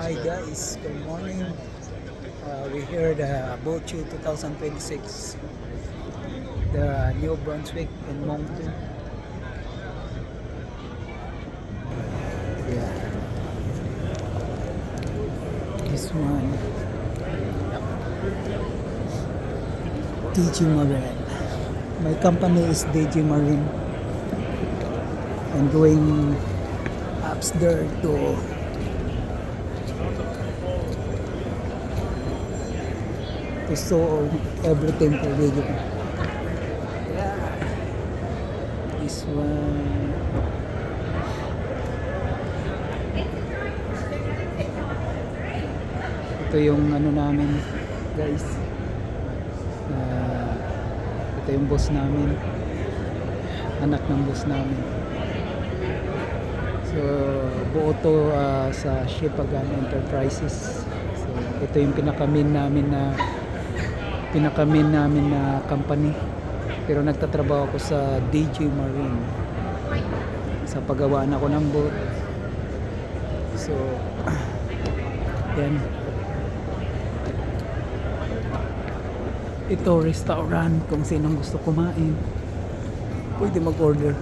Hi guys, good morning. We heard about you 2026, the New Brunswick in Moncton. Yeah, this one, DG Marine. My company is DG Marine. I'm going upstairs to show everything for video. Yeah, this one. Ito yung ano namin, guys. Ito yung boss namin, anak ng boss namin. So buo to sa Shipagan Enterprises. So ito yung pinaka-main namin na company, pero nagtatrabaho ako sa DG Marine sa paggawaan ako ng boat. So yan, ito restaurant, kung sinong gusto kumain pwede mag-order.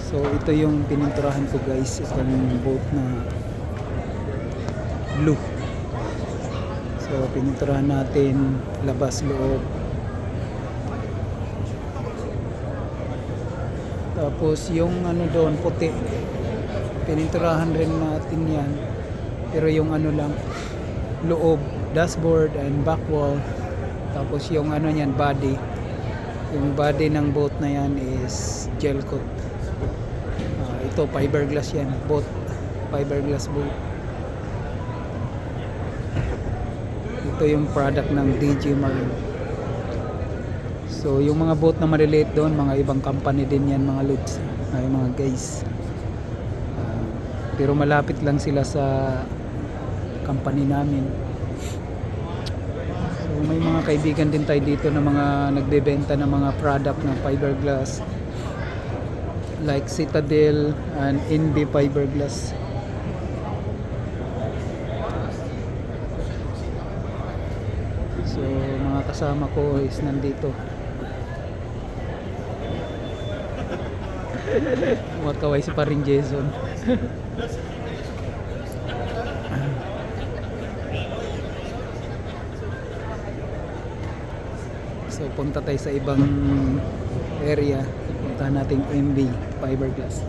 So ito yung pininturahan ko guys, itong boat na blue. So pininturahan natin labas loob, tapos yung ano doon puti, pininturahan rin natin yan, pero yung ano lang loob, dashboard and back wall. Tapos yung ano yan, body, yung body ng boat na yan is gel coat. Ito fiberglass yan, boat fiberglass boat. Ito yung product ng DG Marine. So yung mga boat na maliliit doon, mga ibang company din yan, mga loads, mga guys. Pero malapit lang sila sa company namin. So may mga kaibigan din tayo dito na mga nagbebenta ng mga product ng fiberglass, like Citadel and NB fiberglass. So mga kasama ko is nandito. Wakaway si paring Jason. So punta tayo sa ibang area. Punta natin MB fiberglass.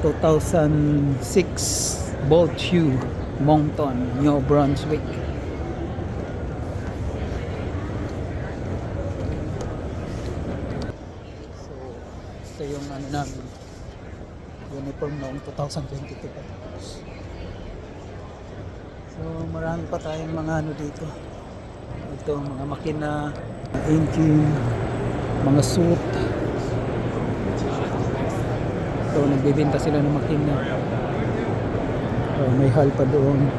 (2006) Boat Shoe, Moncton, New Brunswick. So ito yung ano namin, uniform noong 2022 pa. So marami pa tayong mga ano dito. Ito mga makina, engine, mga suit. So nagbebenta sila ng makina. May hal pa doon.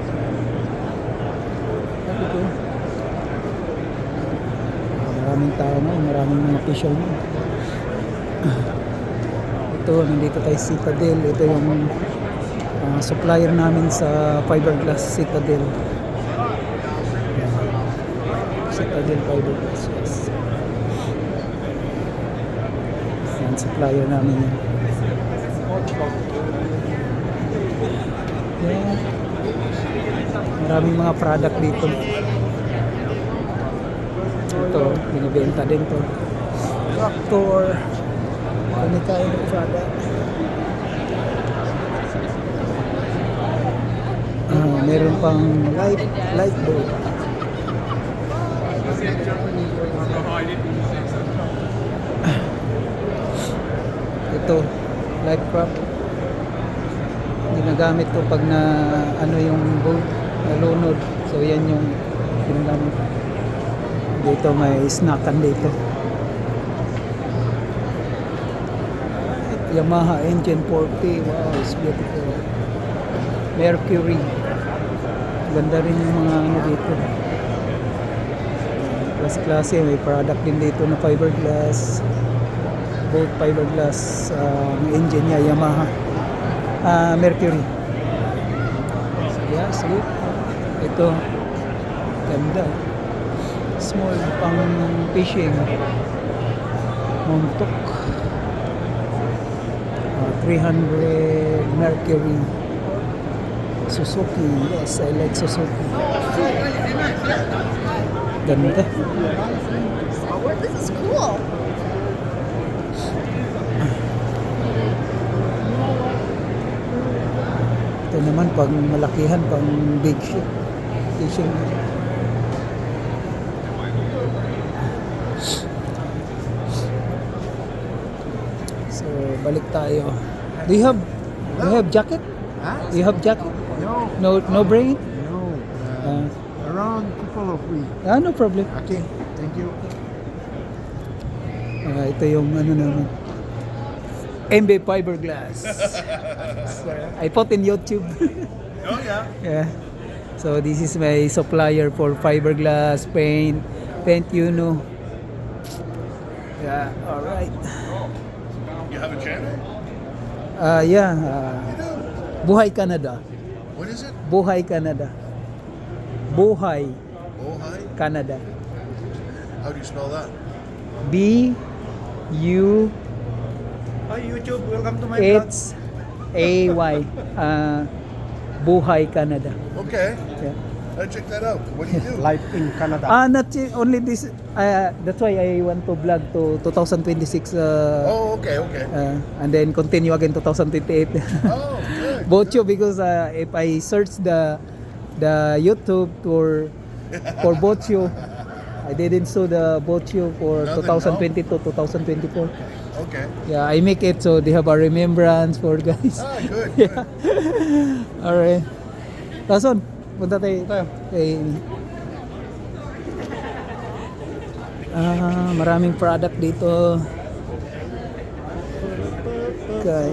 Ito. Maraming tao mo, maraming mga official mo. Ito, nandito tayo Citadel. Ito yung supplier namin sa fiberglass, Citadel. Citadel fiberglass, yes. Yan, supplier namin yan. Yeah. Maraming mga product dito. Ito, binibenta din to. Tractor, any kind of product. Meron pang lifeboat. Ito, life craft. Ginagamit ko pag na ano yung boat nalunod. So yan yung ginagamit. Dito may snackan dito. Yamaha engine 40. Wow, it's beautiful. Mercury. Ganda rin yung mga ano dito. Klase, may product din dito na fiberglass. Both fiberglass. Ang engine niya, Yamaha. Mercury. So, yeah, see? Ito. Ganda. Small pang fishing. Montok. 300 Mercury. Suzuki. Yes, I like Suzuki. Ganda. This is cool. Ito naman pang malakihan, pang big ship. Fishing. So, balik tayo. Do you have jacket? Huh? Do you have jacket? No, No brain? no. Uh, Around couple of weeks. No problem. Okay, thank you. Ito yung ano naman. MB Fiberglass. So, I put in YouTube. Oh yeah. Yeah. So this is my supplier for fiberglass paint Uno. Yeah, all right. You have a channel? Yeah. Buhay Canada. What is it? Buhay Canada. Buhay Oh, hi. Canada. How do you spell that? B U Hi YouTube, welcome to my vlog. H A Y. Buhay Canada. Okay, Yeah. I'll check that out. What do you do? Life in Canada. Not only this. That's why I want to vlog to 2026. Oh, okay. And then continue again 2028. Oh, good. Bocho, because if I search the YouTube for Bocho, I didn't show the Bocho for Nothing, 2022, 2024. Okay. Yeah, I make it so they have a remembrance for guys. Ah, good. Yeah. Alright. Tason, punta tayo. Maraming product dito. Okay.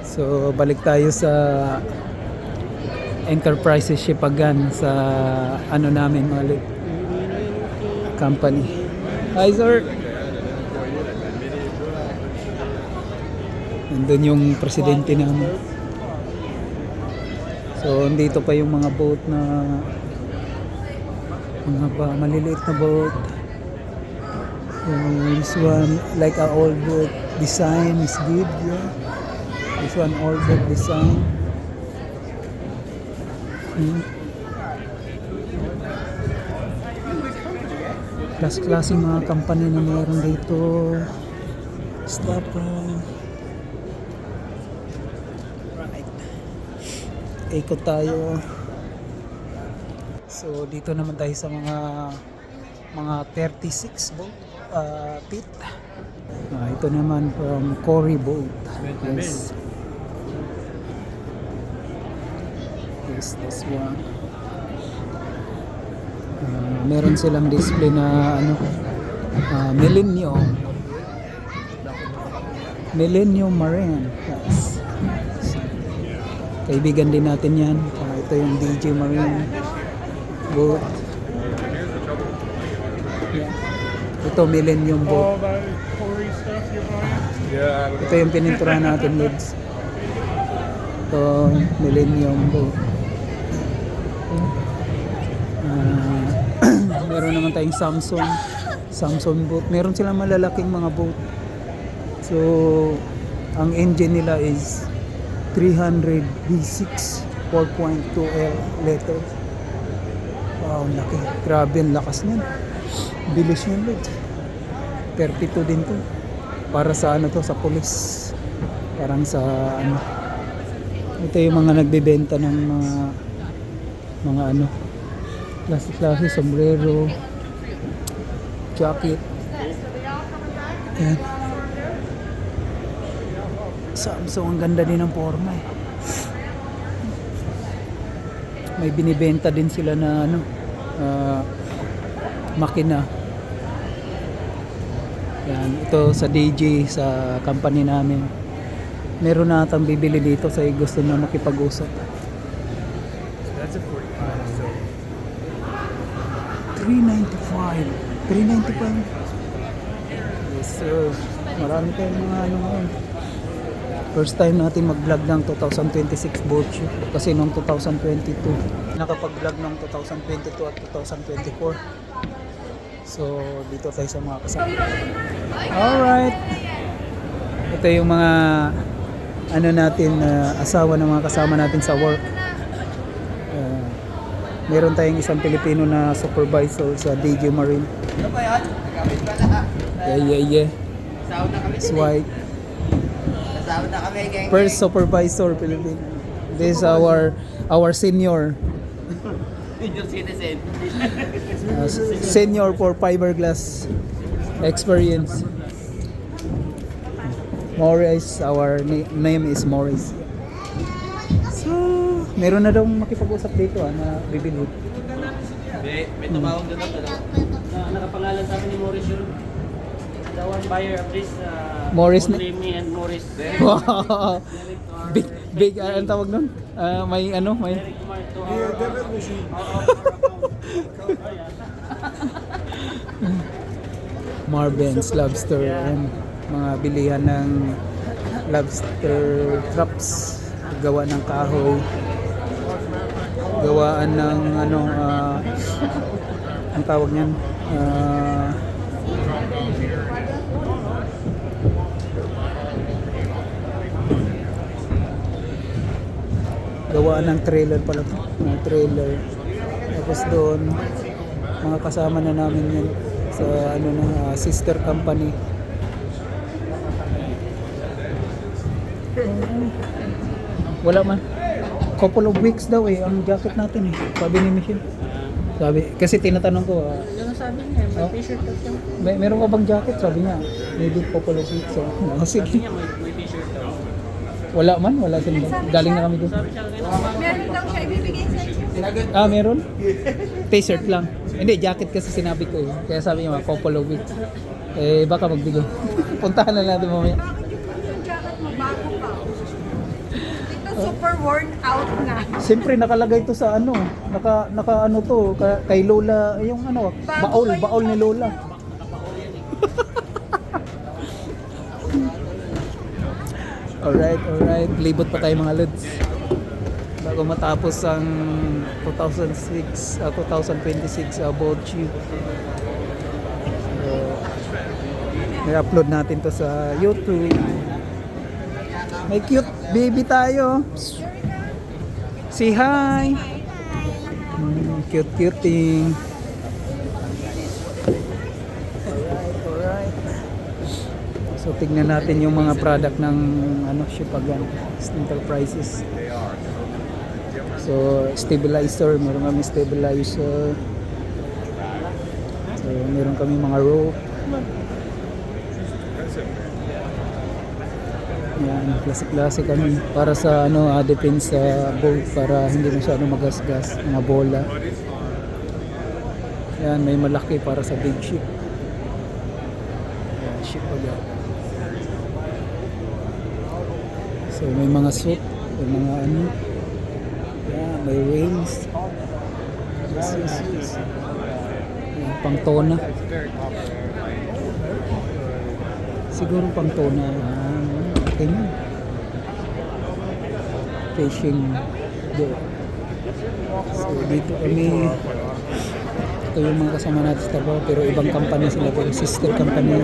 So balik tayo sa Enterprises Shipagan sa ano namin ulit company. Hi sir. Nandun yung presidente namin. So dito pa yung mga boat na maliliit na boat. So, this one like a old boat design is good, yeah. This one old boat design. Class-class yung mga company na meron dito. Stop. Right. Ikot tayo. So dito naman tayo sa mga 36 boat feet. Ito naman from Cory Boat. Yes. Yes, this one. Meron silang display na Millennium Marine. Yes. Kaibigan din natin yan. Ito yung DJ Marine boat. Yeah. Ito Millennium boat. Ito yung pininturahan natin, Lids. Ito Millennium boat. Meron naman tayong Samsung boat. Meron silang malalaking mga boat. So ang engine nila is 300 V6 4.2L liter. Wow, laki. Grabe ang lakas niyan. Bilis niyan, Lord. 32 din to. Para sa sa police. Parang sa ito yung mga nagbebenta ng mga klase-klase, sombrero, jacket. Ayan. Samsung, ang ganda din ng forma eh. May binibenta din sila na makina. Yan, ito sa DJ sa company namin. Meron na atang bibili dito sa gusto na makipag-usap. That's a 45. So 395. 395. Yes sir. Marami tayong mga ano ngayon. First time natin mag-vlog ng 2026 boat shoot. Kasi noong 2022 nakapag-vlog ng 2022 at 2024. So dito tayo sa mga kasama. Alright. Ito yung mga ano natin, asawa ng mga kasama natin sa work. Meron tayong isang Pilipino na supervisor sa DJ Marine. Yeah. Swipe. First supervisor Pilipino. This is our senior. Senior citizen. Senior for fiberglass experience. Morris, our name is Morris. So, meron na daw makipag-usap dito na bibili. May tumawag doon na nakapangalan sa amin ni Morris yun. The one buyer of this Morris only me and Morris. Wow. Big ang tawag nun? May ano, may Derek Kumar to yeah, definitely she. Marvin's Lobster and mga bilihan ng lobster traps gawa ng kahoy, gawaan ng ano, ang tawag niyan, gawaan ng trailer pala to, ng trailer. Tapos doon mga kasama na namin yan sa ano na sister company. Wala man. Couple of weeks daw ang jacket natin sabi ni Michelle. Sabi, kasi tinatanong ko Ano sabi niya? May t-shirt ka siya. meron ka bang jacket? Sabi niya, maybe couple of weeks. So, Sabi sige. niya may t-shirt daw. Wala man, wala sila. Galing na kami doon. Sabi siya ngayon. Meron daw siya ibibigay sa inyo. Meron? T-shirt lang. Hindi, jacket kasi sinabi ko Kaya sabi niya, couple of weeks. Baka magbigay. Puntahan na natin mamaya. Bakit yung jacket mo bago pa? Ito super worn out na. Siyempre nakalagay to sa ano, naka ano to kay Lola, yung ano, baol ni Lola. Alright, libot pa tayo mga lods. Bago matapos ang 2026 boat shoot. So, i-upload natin to sa YouTube. May cute baby tayo. Say hi. Cute-cuting. Alright. So tignan natin yung mga product ng ano, Shipagan Enterprises. So stabilizer, meron kami stabilizer. So meron kami mga rope. Yan, klase-klase kami para sa ano, defense sa boat para hindi masyado magasgas, mga bola. Yan, may malaki para sa big ship. Yan, ship agad. So may mga suit, may mga ano. Yan, may wings. Yes. Yan, pang tona. Siguro pang tona. Okay na. Fishing doon. So dito kami, ito yung mga kasama natin sa trabaho pero ibang company sila, pero sister company.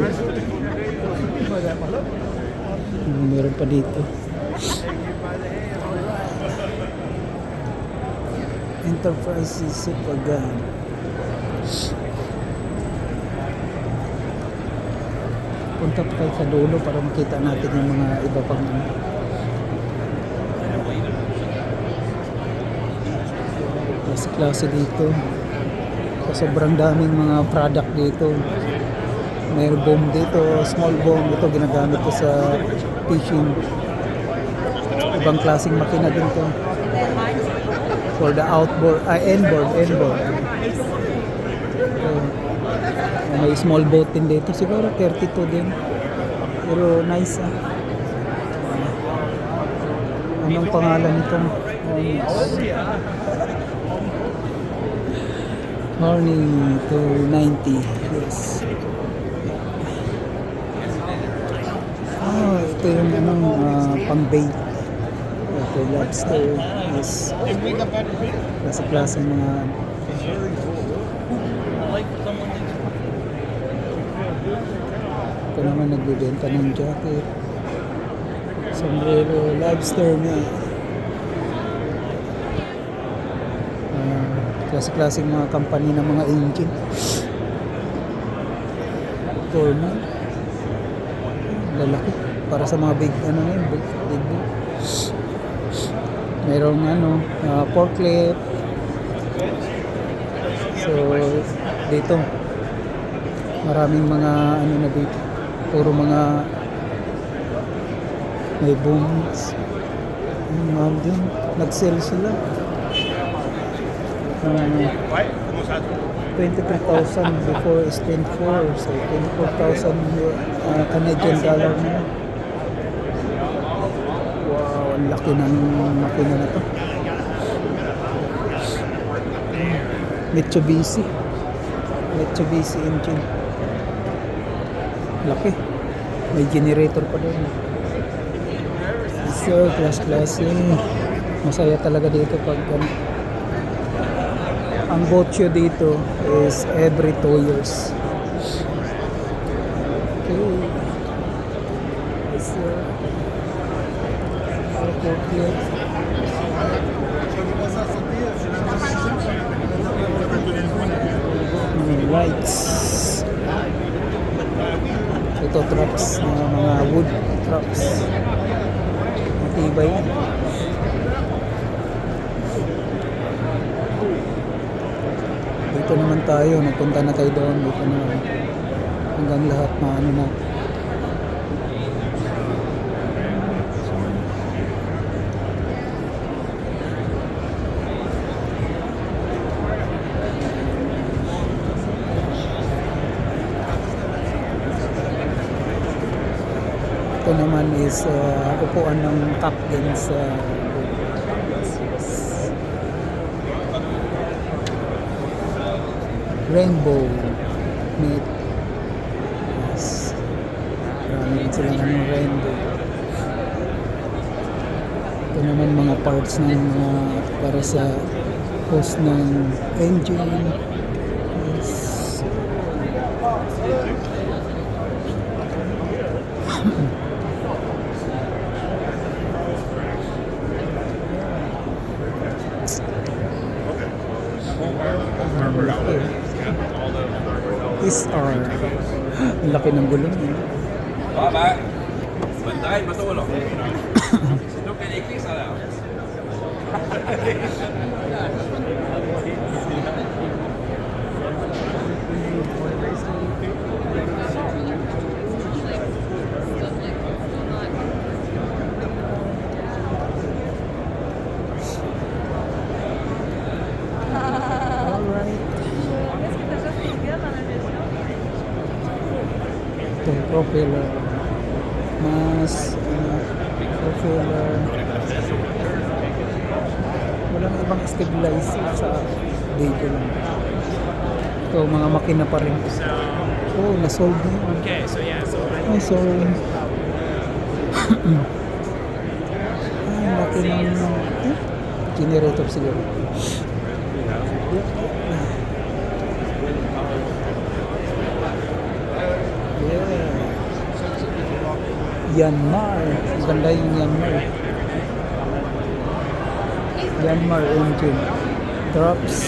Meron pa dito. Enterprises Shipagan. Punta pa tayo sa dulo para makita natin yung mga iba pang klase dito. So, sobrang daming mga product dito. May boom dito, small boom. Ito ginagamit ko sa fishing. Ibang klaseng makina din to. For the outboard, inboard. May small boat din dito, siguro 32 din. Pero nice Anong pangalan nitong Hornies? Horny to 90. Yes. Ito yung pang-bait. Ito lobster. Yes. Klase-klase mga ito naman nagbibenta ng jacket, sombrero, lobster na klase-klaseng mga company ng mga engine. Torno lalaki para sa mga big big. Mayroong forklift. So dito maraming mga na dito, puro mga may booms. Mahal din, nag-sell sila 23,000 before is 24, so 24,000 Canadian dollar na. Wow, ang laki ng makina na to. Mitsubishi engine, laki, may generator pa doon. So class masaya talaga dito pag ang botyo dito is every 2 years. Okay. So, lights. Ito trucks na mga wood trucks. Matibay. Dito naman tayo, nagpunta na tayo doon. Dito naman hanggang lahat na na. Ito naman is upuan ng captain sa Rainbow meat. Yes. Marami rin silang rainbow. Ito naman mga parts ng para sa hose ng engine. Yes. SR. Ang laki ng gulong. Baba. Bandahin, matulog. Ito kiniklik sa lang. Propeller, propeller, walang ibang stabilizer sa dito lang. Ito mga makina pa rin. Oh, na-solve na yun. Okay, so yeah, so Ay, sorry. Ay, laki ng generator siguro. Yanmar. Ganda yung Yanmar. Yanmar engine. Drops.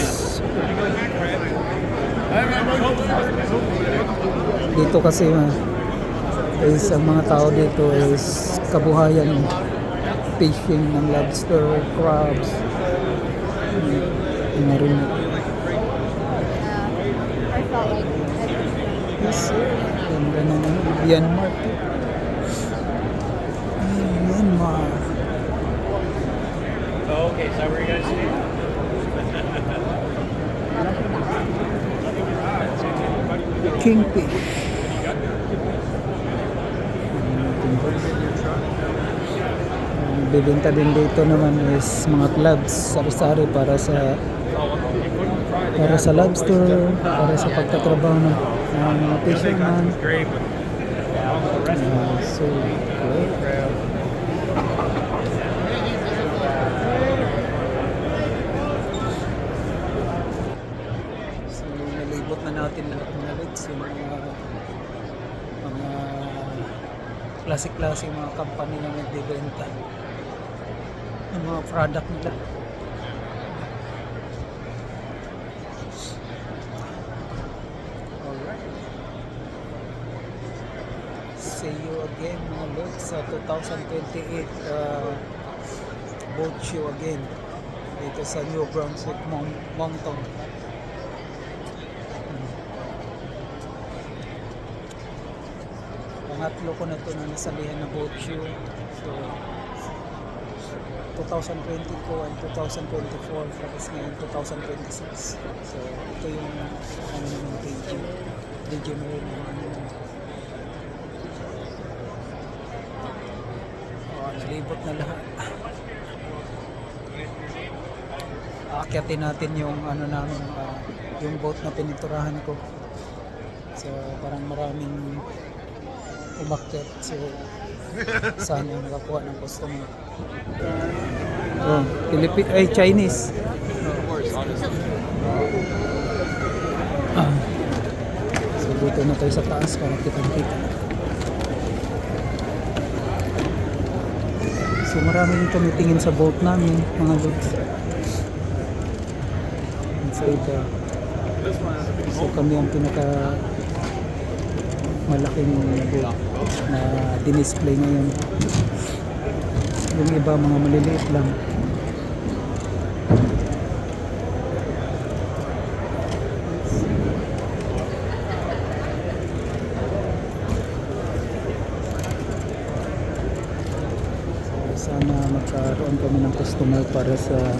Dito kasi is ang mga tao dito is kabuhayan fishing ng lobster, crabs. Meron. I felt like Yes, ganda na Yanmar. Yanmar. Oh, okay, so where are you guys staying? Kingfish. bibenta din dito naman is mga gloves, sari-sari para sa lobster, para sa pagtatrabaho ng mga fisherman. Great, but all the rest of them. So, okay. So, nalibot na natin lahat mga lods, yung mga classic-classic mga company na nagbibenta ng mga product nila. Alright. See you again mga lods sa 2028 boat show again dito sa New Brunswick Moncton. Pangatlo ko na ito na nasalihan na boat show. So 2020 ko and 2024 tapos ngayon 2026. So ito yung ano naman DJ Marine nalibot na lahat. Aakyatin natin yung ano namin yung boat na pininturahan ko. So parang maraming umakyat, so sana nakakuha ng customer. Oh, Chinese. So dito na tayo sa taas para kitang-kita. So marami rin tumitingin sa boat namin, mga lods. Sa iba. So kami ang pinaka malaking boat na dinisplay ngayon. Yung iba mga maliliit lang. So, sana magkaroon kami ng customer para sa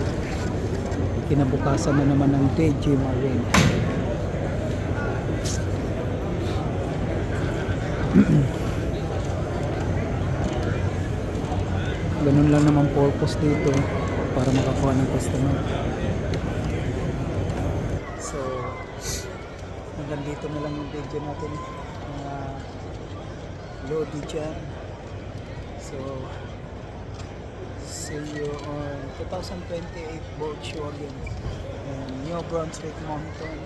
kinabukasan na naman ng DJ Marine. Ganun lang naman purpose dito para makakuha ng customer. So hanggang dito na lang yung video natin mga Lodi dyan. So see you on 2028 boat show again in New Brunswick Mountain.